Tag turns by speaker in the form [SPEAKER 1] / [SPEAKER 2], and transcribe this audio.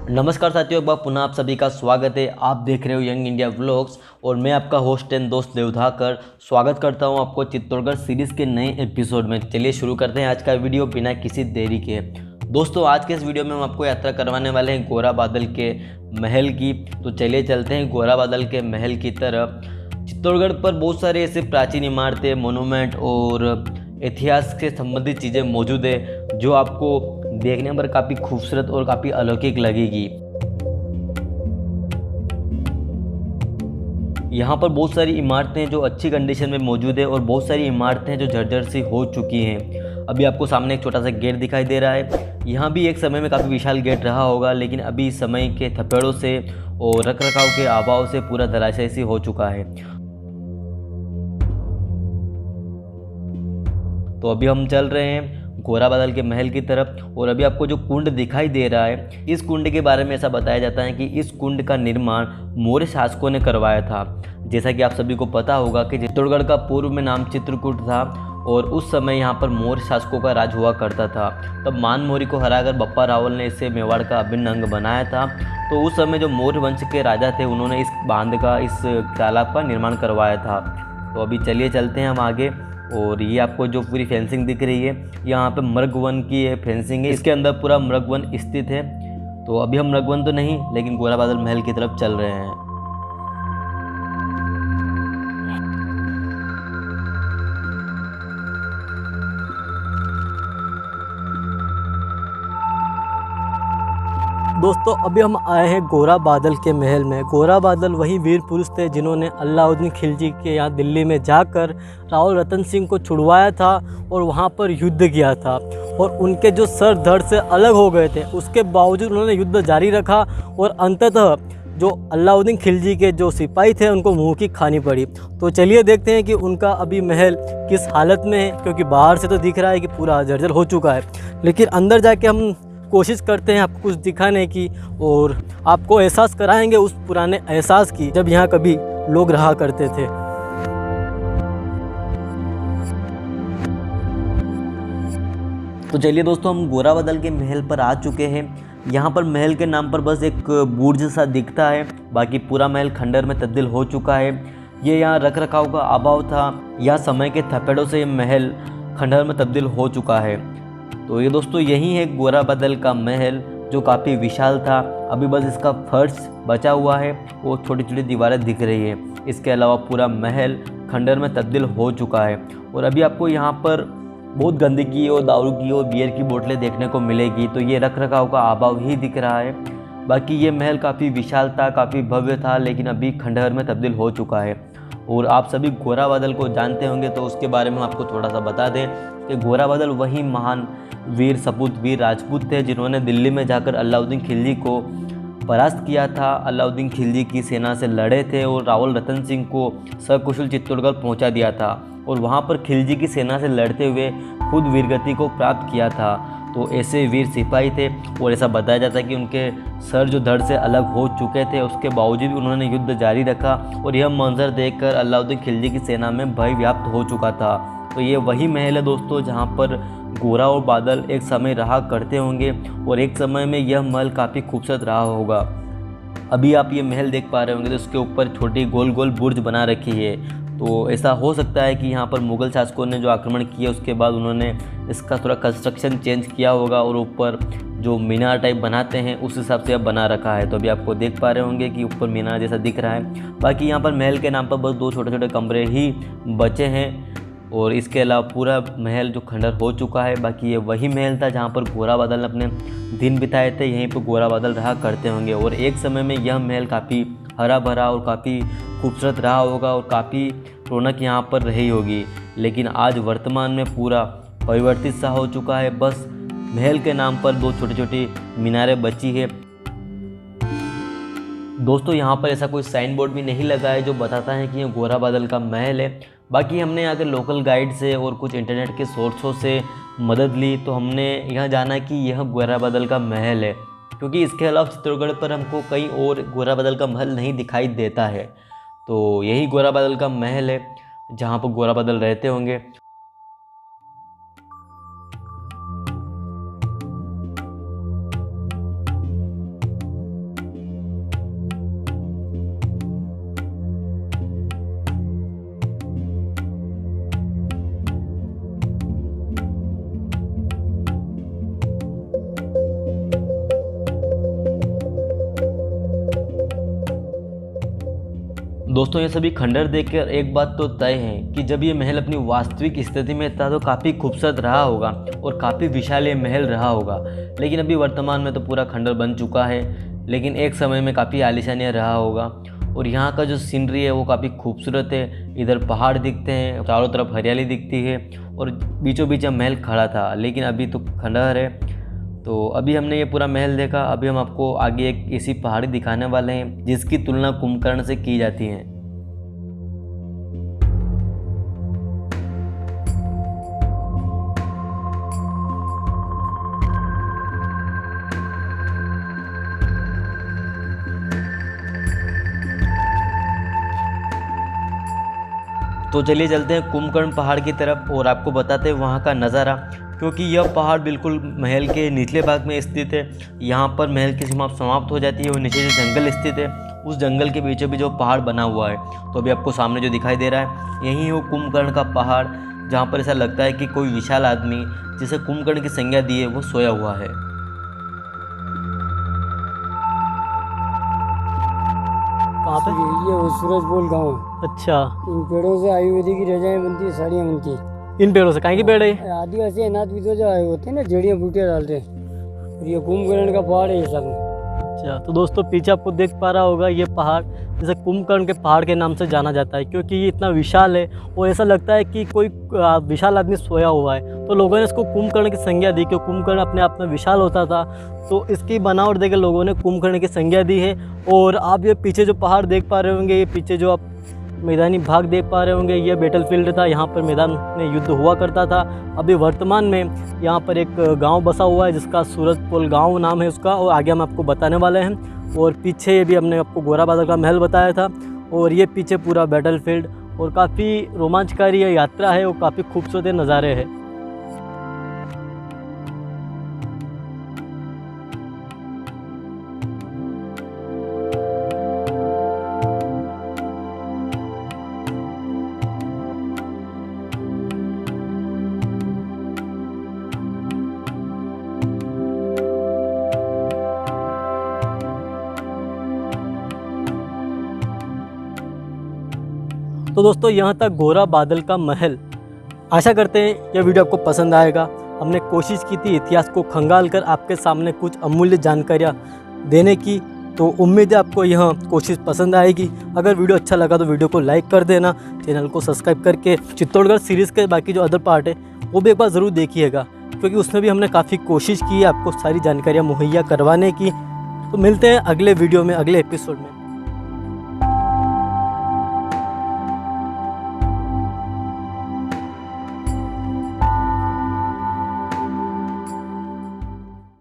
[SPEAKER 1] नमस्कार साथियों, एक बार पुनः आप सभी का स्वागत है। आप देख रहे हो यंग इंडिया व्लॉग्स और मैं आपका होस्ट एंड दोस्त देवधाकर स्वागत करता हूं आपको चित्तौड़गढ़ सीरीज़ के नए एपिसोड में। चलिए शुरू करते हैं आज का वीडियो बिना किसी देरी के। दोस्तों, आज के इस वीडियो में हम आपको यात्रा करवाने वाले हैं गोरा बादल के महल की। तो चलिए चलते हैं गोरा बादल के महल की तरफ। चित्तौड़गढ़ पर बहुत सारे ऐसे प्राचीन इमारतें, मोनूमेंट और इतिहास से संबंधित चीज़ें मौजूद है जो आपको देखने पर काफ़ी खूबसूरत और काफ़ी अलौकिक लगेगी। यहाँ पर बहुत सारी इमारतें हैं जो अच्छी कंडीशन में मौजूद है और बहुत सारी इमारतें हैं जो जर्जर सी हो चुकी हैं। अभी आपको सामने एक छोटा सा गेट दिखाई दे रहा है। यहाँ भी एक समय में काफ़ी विशाल गेट रहा होगा, लेकिन अभी समय के थपेड़ों से और रखरखाव के अभाव से पूरा धराशायी सी हो चुका है। तो अभी हम चल रहे हैं गोरा बादल के महल की तरफ और अभी आपको जो कुंड दिखाई दे रहा है, इस कुंड के बारे में ऐसा बताया जाता है कि इस कुंड का निर्माण मौर्य शासकों ने करवाया था। जैसा कि आप सभी को पता होगा कि चित्तौड़गढ़ का पूर्व में नाम चित्रकूट था और उस समय यहाँ पर मौर्य शासकों का राज हुआ करता था। तब मान मौर्य को हराकर बप्पा रावल ने इसे मेवाड़ का अभिन्न अंग बनाया था। तो उस समय जो मौर्य वंश के राजा थे, उन्होंने इस बांध का, इस तालाब का निर्माण करवाया था। तो अभी चलिए चलते हैं हम आगे। और ये आपको जो पूरी फेंसिंग दिख रही है, यहाँ पे मृगवन की फेंसिंग है। इसके अंदर पूरा मृगवन स्थित है। तो अभी हम मृगवन तो नहीं, लेकिन गोरा बादल महल की तरफ चल रहे हैं।
[SPEAKER 2] दोस्तों, अभी हम आए हैं गोरा बादल के महल में। गोरा बादल वही वीर पुरुष थे जिन्होंने अलाउद्दीन खिलजी के यहाँ दिल्ली में जाकर राव रतन सिंह को छुड़वाया था और वहाँ पर युद्ध किया था। और उनके जो सर धड़ से अलग हो गए थे, उसके बावजूद उन्होंने युद्ध जारी रखा और अंततः जो अलाउद्दीन खिलजी के जो सिपाही थे उनको मुँह की खानी पड़ी। तो चलिए देखते हैं कि उनका अभी महल किस हालत में है, क्योंकि बाहर से तो दिख रहा है कि पूरा जर्जर हो चुका है, लेकिन अंदर जाके हम कोशिश करते हैं आपको कुछ दिखाने की और आपको एहसास कराएंगे उस पुराने एहसास की जब यहाँ कभी लोग रहा करते थे।
[SPEAKER 1] तो चलिए दोस्तों, हम गोरा बादल के महल पर आ चुके हैं। यहाँ पर महल के नाम पर बस एक बुर्ज सा दिखता है, बाकी पूरा महल खंडर में तब्दील हो चुका है। ये यहाँ रख रखाव का अभाव था या समय के थपेड़ों से ये महल खंडर में तब्दील हो चुका है। तो ये दोस्तों यही है गोरा बादल का महल, जो काफ़ी विशाल था। अभी बस इसका फर्श बचा हुआ है, वो छोटी छोटी दीवारें दिख रही है। इसके अलावा पूरा महल खंडर में तब्दील हो चुका है। और अभी आपको यहाँ पर बहुत गंदगी और दारू की और बियर की बोतलें देखने को मिलेगी। तो ये रख रखाव का अभाव ही दिख रहा है। बाकी ये महल काफ़ी विशाल था, काफ़ी भव्य था, लेकिन अभी खंडहर में तब्दील हो चुका है। और आप सभी गोरा बादल को जानते होंगे, तो उसके बारे में आपको थोड़ा सा बता दें कि गोरा बादल वही महान वीर सपूत, वीर राजपूत थे जिन्होंने दिल्ली में जाकर अलाउद्दीन खिलजी को परास्त किया था। अलाउद्दीन खिलजी की सेना से लड़े थे और रावल रतन सिंह को सकुशल चित्तौड़गढ़ पहुंचा दिया था और वहां पर खिलजी की सेना से लड़ते हुए खुद वीरगति को प्राप्त किया था। तो ऐसे वीर सिपाही थे और ऐसा बताया जाता है कि उनके सर जो धड़ से अलग हो चुके थे, उसके बावजूद भी उन्होंने युद्ध जारी रखा और यह मंजर देखकर अलाउद्दीन खिलजी की सेना में भय व्याप्त हो चुका था। तो ये वही महल है दोस्तों, जहाँ पर गोरा और बादल एक समय रहा करते होंगे और एक समय में यह महल काफ़ी खूबसूरत रहा होगा। अभी आप ये महल देख पा रहे होंगे, तो उसके ऊपर छोटी गोल गोल बुर्ज बना रखी है। तो ऐसा हो सकता है कि यहाँ पर मुग़ल शासकों ने जो आक्रमण किया उसके बाद उन्होंने इसका थोड़ा कंस्ट्रक्शन चेंज किया होगा और ऊपर जो मीनार टाइप बनाते हैं उस हिसाब से अब बना रखा है। तो अभी आपको देख पा रहे होंगे कि ऊपर मीनार जैसा दिख रहा है। बाकी यहाँ पर महल के नाम पर बस 2 छोटे छोटे कमरे ही बचे हैं और इसके अलावा पूरा महल जो खंडर हो चुका है। बाकी ये वही महल था जहाँ पर गोरा बादल ने अपने दिन बिताए थे। यहीं पर गोरा बादल रहा करते होंगे और एक समय में यह महल काफ़ी हरा भरा और काफ़ी खूबसूरत रहा होगा और काफ़ी रौनक यहाँ पर रही होगी। लेकिन आज वर्तमान में पूरा परिवर्तित सा हो चुका है। बस महल के नाम पर 2 छोटी छोटी मीनारें बची है। दोस्तों, यहाँ पर ऐसा कोई साइन बोर्ड भी नहीं लगा है जो बताता है कि यह गोरा बादल का महल है। बाकी हमने यहाँ के लोकल गाइड से और कुछ इंटरनेट के सोर्सों से मदद ली, तो हमने यह जाना कि यह गोरा बादल का महल है, क्योंकि इसके अलावा चित्तौड़गढ़ पर हमको कहीं और गोरा बादल का महल नहीं दिखाई देता है। तो यही गोरा बादल का महल है जहाँ पर गोरा बादल रहते होंगे। दोस्तों ये सभी खंडर देखकर एक बात तो तय है कि जब ये महल अपनी वास्तविक स्थिति में था तो काफ़ी खूबसूरत रहा होगा और काफ़ी विशाल ये महल रहा होगा। लेकिन अभी वर्तमान में तो पूरा खंडर बन चुका है, लेकिन एक समय में काफ़ी आलीशान ये रहा होगा। और यहाँ का जो सीनरी है वो काफ़ी खूबसूरत है। इधर पहाड़ दिखते हैं, चारों तरफ हरियाली दिखती है और बीचों बीच महल खड़ा था, लेकिन अभी तो खंडहर है। तो अभी हमने ये पूरा महल देखा, अभी हम आपको आगे एक ऐसी पहाड़ी दिखाने वाले हैं जिसकी तुलना कुंभकर्ण से की जाती है। तो चलिए चलते हैं कुंभकर्ण पहाड़ की तरफ और आपको बताते हैं वहाँ का नज़ारा, क्योंकि यह पहाड़ बिल्कुल महल के निचले भाग में स्थित है। यहाँ पर महल की सीमा समाप्त हो जाती है और नीचे जो जंगल स्थित है उस जंगल के बीचों बीच जो पहाड़ बना हुआ है। तो अभी आपको सामने जो दिखाई दे रहा है यही वो कुंभकर्ण का पहाड़, जहाँ पर ऐसा लगता है कि कोई विशाल आदमी जिसे कुंभकर्ण की संज्ञा दी है वो सोया हुआ है।
[SPEAKER 2] कहाँ पे?
[SPEAKER 3] ये वो सूरजपोल गाँव है।
[SPEAKER 2] अच्छा,
[SPEAKER 3] इन पेड़ों से आयुर्वेदिक की रजाएं बनती है, साड़ियाँ बनती है।
[SPEAKER 2] इन पेड़ों से काहे की पेड़ है?
[SPEAKER 3] आदिवासी अनाथ विधवा जो आए होते हैं ना, जड़ियाँ बूटियाँ डालते हैं, और ये कुंभकर्ण का पहाड़ है ये सब में।
[SPEAKER 2] अच्छा, तो दोस्तों पीछे आपको देख पा रहा होगा ये पहाड़ जैसे कुंभकर्ण के पहाड़ के नाम से जाना जाता है, क्योंकि ये इतना विशाल है और ऐसा लगता है कि कोई विशाल आदमी सोया हुआ है। तो लोगों ने इसको कुंभकर्ण की संज्ञा दी, क्योंकि कुंभकर्ण अपने आप में विशाल होता था, तो इसकी बनावट देकर लोगों ने कुंभकर्ण की संज्ञा दी है। और आप ये पीछे जो पहाड़ देख पा रहे होंगे, ये पीछे जो आप मैदानी भाग देख पा रहे होंगे, ये बैटलफील्ड था, यहाँ पर मैदान में युद्ध हुआ करता था। अभी वर्तमान में यहाँ पर एक गांव बसा हुआ है जिसका सूरजपोल गांव नाम है उसका, और आगे हम आपको बताने वाले हैं। और पीछे भी हमने आपको गोरा बादल का महल बताया था, और ये पीछे पूरा बैटलफील्ड, और काफ़ी रोमांचकारी ये यात्रा है और काफ़ी खूबसूरत नज़ारे हैं। तो दोस्तों यहाँ तक गोरा बादल का महल। आशा करते हैं यह वीडियो आपको पसंद आएगा। हमने कोशिश की थी इतिहास को खंगाल कर आपके सामने कुछ अमूल्य जानकारियाँ देने की, तो उम्मीद है आपको यह कोशिश पसंद आएगी। अगर वीडियो अच्छा लगा तो वीडियो को लाइक कर देना, चैनल को सब्सक्राइब करके चित्तौड़गढ़ सीरीज़ के बाकी जो अदर पार्ट है वो भी एक बार ज़रूर देखिएगा, क्योंकि उसमें भी हमने काफ़ी कोशिश की है आपको सारी जानकारियाँ मुहैया करवाने की। तो मिलते हैं अगले वीडियो में, अगले एपिसोड में।